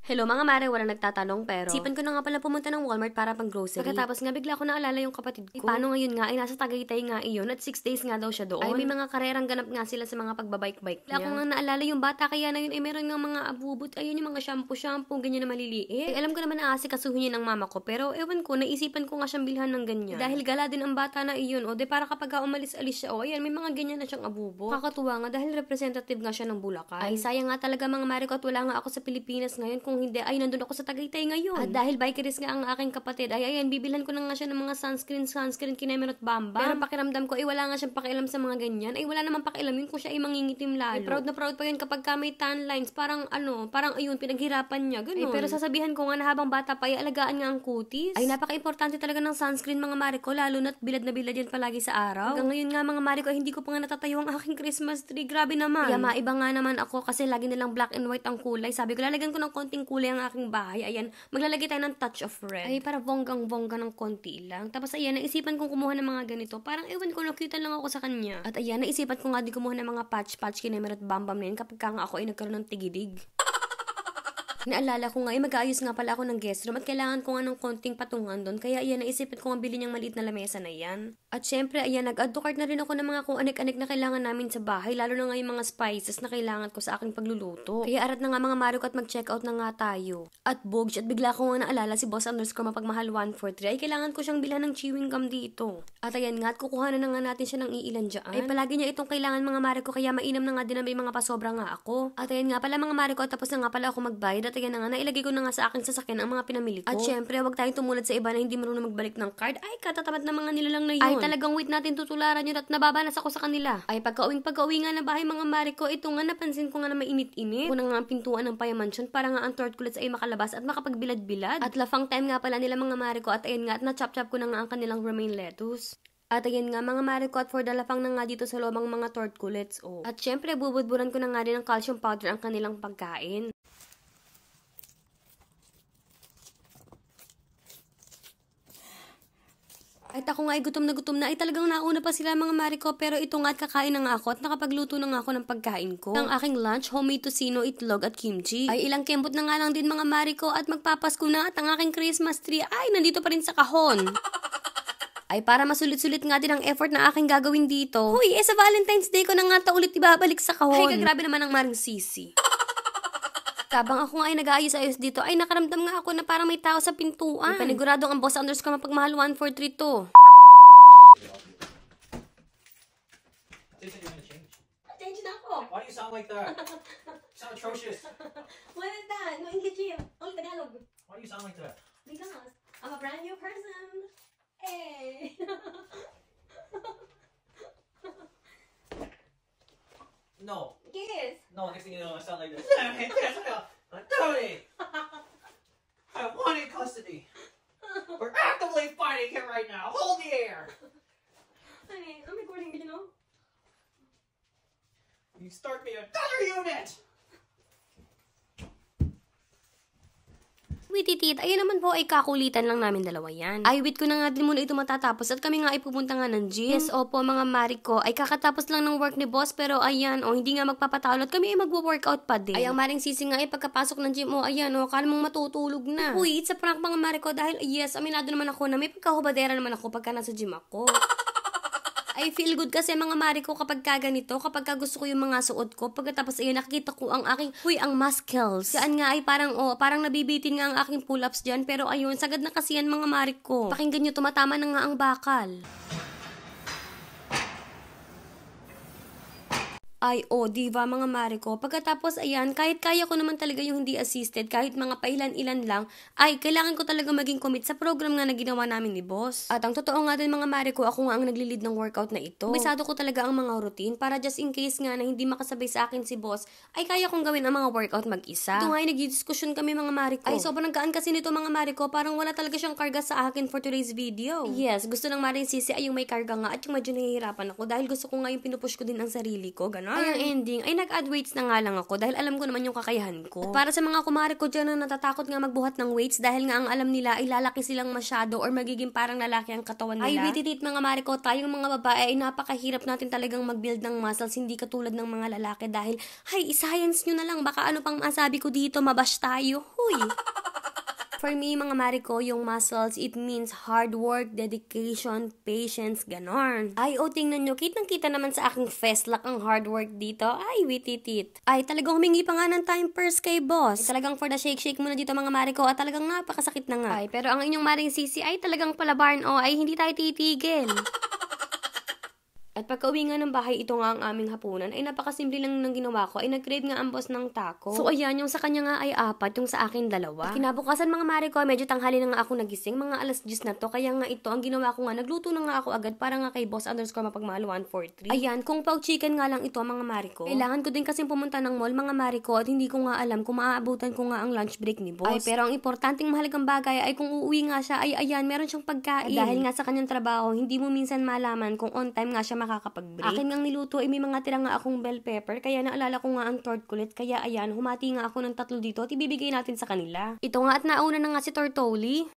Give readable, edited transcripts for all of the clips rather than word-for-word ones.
Hello mga mare, walang nagtatanong pero sipan ko na nga pala pumunta ng Walmart para pang grocery. Pagkatapos nga bigla ko naalala yung kapatid ko. Paano ngayon nga ay nasa Tagaytay nga iyon at 6 days nga daw siya doon. Ay may mga karerang ganap nga sila sa mga pagbabike-bike niya. Bigla ko nga naalala yung bata kaya na yun ay meron nga mga abubot. Ayun yung mga shampoo, ganyan na maliliit. Ay, alam ko naman na asikasuhin yun ng mama ko pero ewan ko, naisipan ko nga siyang bilhan ng ganyan. Dahil gala din ang bata na iyon o de para kapag umalis-alis siya o ayan may mga ganyan na siyang abubot. Kakatuwa nga dahil representative nga siya ng Bulacan. Ay sayang nga talaga mga mare ko at wala nga ako sa Pilipinas ngayon kung hindi ay nandun ako sa Tagaytay ngayon. At dahil bikeris nga ang aking kapatid, ay ayan, bibilhan ko na nga siya ng mga sunscreen, kinemerot bamba. Pero pakiramdam ko, ay wala nga siyang pakialam sa mga ganyan. Ay wala naman pakialam yun kung siya ay mangingitim lalo. Ay proud na proud pa yun kapag ka may tan lines. Parang ayun, pinaghirapan niya. Ganun. Ay pero sasabihan ko nga na habang bata pa, ay alagaan nga ang kutis. Ay napaka-importante talaga ng sunscreen mga mare ko, lalo na't bilad na bilad yan palagi sa araw. Hanggang ngayon nga mga mare ko, ay hindi ko pa nga natatayo ang aking Christmas tree. Grabe naman. Kaya maiba nga naman ako kasi lagi nilang black and white ang kulay. Sabi ko, lalagyan ko ng konting kulay ang aking bahay. Ayan, maglalagay tayo ng touch of red. Ay, para bonggang-bongga ng konti lang. Tapos, ayan, naisipan kong kumuha ng mga ganito. Parang, ewan ko, nakita lang ako sa kanya. At ayan, naisipan ko nga din kumuha ng mga patch, kinemerot bambam na yun kapag ka nga ako ay nagkaroon ng tigidig. Naalala ko nga, mag-aayos nga pala ako ng guest room at kailangan ko nga ng konting patungan doon. Kaya ayan, naisipan ko nga bilhin yung maliit na lamesa na yan. At syempre, ayan, nag-add to cart na rin ako ng mga kung anik-anik na kailangan namin sa bahay. Lalo na nga yung mga spices na kailangan ko sa aking pagluluto. Kaya arat na nga mga Mario at mag-checkout na nga tayo. At Bogj, at bigla ko nga naalala si Boss _ mapagmahal 143 ay kailangan ko siyang bilhan ng chewing gum dito. At ayan nga, at kukuhanan na nga natin siya ng iilan dyan. Ay palagi niya itong kailangan mga Mario kaya mainam na nga din na may mga pasobra nga ako. At ayan nga pala mga Mario tapos na nga pala ako magbayad. At ayan na nga, nailagay ko na nga sa aking sasakyan ang mga pinamili ko. At syempre, wag tayong tumulad sa iba na hindi marunong magbalik ng card. Ay, katatamad na mga nilalang na yun. Ay, talagang wait natin tutularan yun at nababanas ako sa kanila. Ay, pagka-uwi nga na bahay mga Mariko, ito nga napansin ko nga na mainit-init. Una nga ang pintuan ng Payamansyon para nga ang tortculets ay makalabas at makapagbilad-bilad. At lafang time nga pala nila mga Mariko at ayan nga at na-chop-chop ko na nga ang kanilang romaine lettuce. At ayan nga mga Mariko at for the lafang na nga dito sa loob ang mga tortculets. Oh. At syempre, bubudburan ko na nga din ng calcium powder ang kanilang pagkain. At ako nga ay gutom na ay talagang nauna pa sila mga Mariko pero ito nga at kakain na nga ako at nakapagluto na nga ako ng pagkain ko. Ang aking lunch, homemade tocino, itlog at kimchi. Ay ilang kembot na nga lang din mga Mariko at magpapasko na at ang aking Christmas tree ay nandito pa rin sa kahon. Ay para masulit-sulit nga din ang effort na aking gagawin dito. Huy, sa Valentine's Day ko na nga ulit ibabalik sa kahon. Ay grabe naman ang Maring Sisi. Habang ako nga ay nag-aayos-ayos dito, ay nakaramdam nga ako na parang may tao sa pintuan. Ay, paniguradong ang Boss _ mapagmahal 143 to. Change na ako. Why do you sound like that? You sound atrocious. What is that? No English here. Only Tagalog. Why do you sound like that? Because I'm a brand new person. Hey. No. Kiss. No, next thing you know, I sound like this. Tony! I wanted custody. We're actively fighting here right now. Hold the air. Honey, I'm recording, you know? You start me another unit! Titit, ayun naman po ay kakulitan lang namin dalawa yan. Ay, wait ko na nga din muna ito matatapos at kami nga ay pupunta nga ng gym. Yes, opo mga Mariko, ay kakatapos lang ng work ni boss pero ayan, hindi nga magpapatalo at kami ay magwo-workout pa din. Ay, ang Maring Sisi nga ay pagkapasok ng gym, ayan, kala mong matutulog na. Uy, it's a prank mga Mariko dahil yes, aminado naman ako na may pagkahubadera naman ako pagka nasa gym ako. I feel good kasi mga Mariko kapag kaganito, kapag gusto ko yung mga suot ko, pagkatapos ayun nakikita ko ang aking, ang muscles. Saan nga ay parang nabibitin nga ang aking pull-ups dyan, pero ayun, sagad na kasi yan mga Mariko. Pakinggan nyo, tumatama na nga ang bakal. Ay, diva mga Mariko. Pagkatapos, ayan, kahit kaya ko naman talaga yung hindi assisted, kahit mga pailan-ilan lang, ay, kailangan ko talaga maging commit sa program nga na ginawa namin ni boss. At ang totoo nga din mga Mariko, ako nga ang naglilid ng workout na ito. Bisado ko talaga ang mga routine para just in case nga na hindi makasabay sa akin si boss, ay kaya kong gawin ang mga workout mag-isa. Ito nga ay nagdidiskusyon kami mga Mariko. Ay, sobrang gaan kasi nito mga Mariko, parang wala talaga siyang karga sa akin for today's video. Yes, gusto ng Maring Sisi ay yung may karga nga at yung medyo nahihirapan ako dahil gusto ko nga yung pinupush ko din ang sarili ko, ganon. ganon. Ay, ang ending, ay nag-add weights na nga lang ako dahil alam ko naman yung kakayahan ko. At para sa mga kumare ko dyan na natatakot nga magbuhat ng weights dahil nga ang alam nila ay lalaki silang masyado or magiging parang lalaki ang katawan nila. Ay, wititit mga mare ko, tayong mga babae ay napakahirap natin talagang mag-build ng muscles, hindi katulad ng mga lalaki dahil, hay, i-science nyo na lang, baka ano pang masabi ko dito, mabash tayo. Huy! For me, mga mare ko, yung muscles, it means hard work, dedication, patience, ganon. Ay, tingnan nyo, kitang-kita naman sa aking festlak ang hard work dito. Ay, wititit. Ay, talagang humingi pa nga ng time purse kay boss. Ay, talagang for the shake-shake muna dito mga mare ko, at talagang napakasakit na nga. Ay, pero ang inyong maring sisi ay talagang palabarn ay hindi tayo titigil. At pagka-uwi nga ng bahay, ito nga ang aming hapunan, ay napakasimple lang ng ginawa ko, ay nag-crave nga ang boss ng taco. So ayan, yung sa kanya nga ay 4, yung sa akin 2. At kinabukasan mga mare ko, medyo tanghali na nga ako nagising, mga alas 10 na to, kaya nga ito, ang ginawa ko nga, nagluto na nga ako agad para nga kay boss_mapagmahal 143. Ayan, kung pau chicken nga lang ito mga mare ko, kailangan ko din kasing pumunta ng mall mga mare ko, at hindi ko nga alam kung maaabutan ko nga ang lunch break ni boss. Ay, pero ang importanteng mahalagang bagay ay kung uuwi nga siya, ay ayan, meron siyang pagkain. At dahil nga sa kanyang trabaho, hindi mo minsan malaman kung on time nga siya makakapag-break. Akin ngang niluto, may mga tira nga akong bell pepper, kaya naalala ko nga ang tortkulit, kaya ayan, humati nga ako ng 3 dito at ibibigay natin sa kanila. Ito nga at nauna na nga si Tortoli.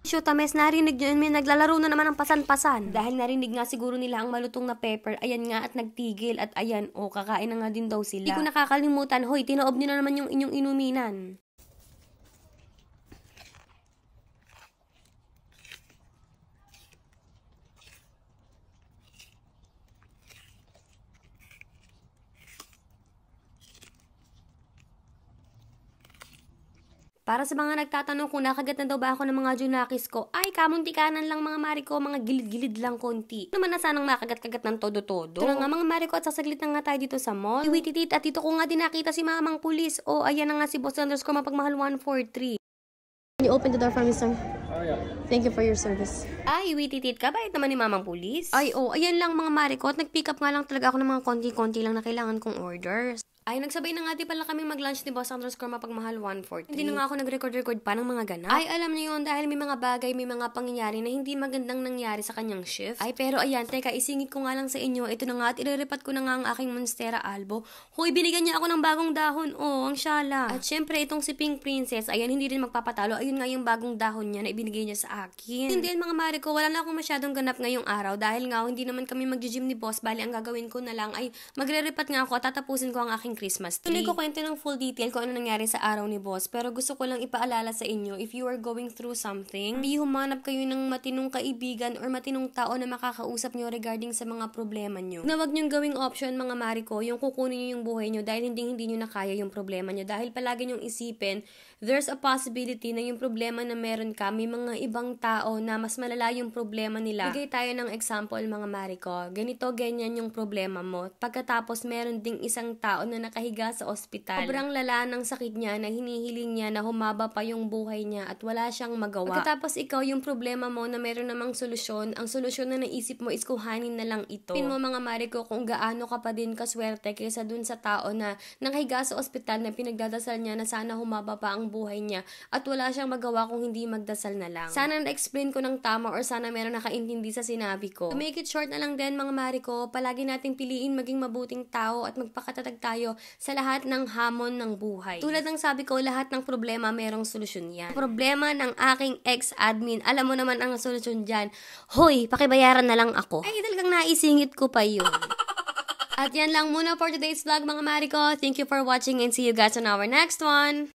Tames, narinig yun, may naglalaro na naman ng pasan-pasan. Dahil narinig nga siguro nila ang malutong na pepper, ayan nga at nagtigil at ayan, kakain na nga din daw sila. Hindi ko nakakalimutan, hoy, tinaob nyo na naman yung inyong inuminan. Para sa mga nagtatanong kung nakagat na daw ba ako ng mga junakis ko, ay kamunti-kanan lang mga mare ko, mga gilid-gilid lang konti. Naman na sanang makagat-kagat ng todo-todo. Ito nga mga mare ko at sasaglit na nga tayo dito sa mall. Iwititit at dito ko nga din nakita si mamang pulis. Ayan na nga si boss_mapagmahal 143. Can you open the door for me, sir? Oh, yeah. Thank you for your service. Ay, wititit ka? Bait naman ni mamang pulis. Ay, ayan lang mga mare ko at nag-pick up nga lang talaga ako ng mga konti-konti lang na kailangan kong orders. Ay, nagsabay na nga di pala kaming mag-lunch ni boss_mapagmahal 143. Hindi na nga ako nag-record pa ng mga ganap. Ay, alam niyo yun, dahil may mga bagay, may mga pangyayari na hindi magandang nangyari sa kanyang shift. Ay, pero ayan, teka, isingit ko nga lang sa inyo. Ito na nga at iliripat ko na nga ang aking Monstera Albo. Hoy, binigyan niya ako ng bagong dahon. Ang syala. At syempre, itong si Pink Princess, ayan, hindi rin magpapatalo. Ayun nga yung bagong dahon niya na ibinigay niya sa akin. Hindi yan mga mare ko, wala na akong masyadong ganap ngayong araw dahil nga hindi naman kami mag-gym ni boss. Bali, ang gagawin ko na lang ay magre-repat nga ako at tatapusin ko ang aking Christmas tree. Tuloy ko kwento ng full detail kung ano nangyari sa araw ni boss, pero gusto ko lang ipaalala sa inyo, if you are going through something, hindi humanap kayo ng matinong kaibigan or matinong tao na makakausap nyo regarding sa mga problema nyo. Na wag nyong gawing option mga mare ko, yung kukunin nyo yung buhay nyo dahil hindi nyo na kaya yung problema nyo. Dahil palagi nyong isipin, there's a possibility na yung problema na meron ka, may mga ibang tao na mas malala yung problema nila. Bigay tayo ng example mga mare ko, ganito, ganyan yung problema mo. Pagkatapos meron ding isang tao na nakahiga sa ospital. Sobrang lala ng sakit niya na hinihiling niya na humaba pa yung buhay niya at wala siyang magawa. Pagkatapos ikaw yung problema mo na meron namang solusyon, ang solusyon na naisip mo is kuhanin na lang ito. Pin mo mga mare ko kung gaano ka pa din kaswerte kaysa dun sa tao na nakahiga sa ospital na pinagdadasal niya na sana humaba pa ang buhay niya at wala siyang magawa kung hindi magdasal na lang. Sana na-explain ko ng tama or sana meron nakaintindi sa sinabi ko. To make it short na lang din mga mare ko, palagi nating piliin maging mabuting tao at magpakatatag tayo sa lahat ng hamon ng buhay. Tulad ng sabi ko, lahat ng problema merong solusyon yan. Problema ng aking ex-admin, alam mo naman ang solusyon dyan. Hoy, pakibayaran na lang ako. Ay, talagang naisingit ko pa yun. At yan lang muna for today's vlog mga mare ko. Thank you for watching and see you guys on our next one.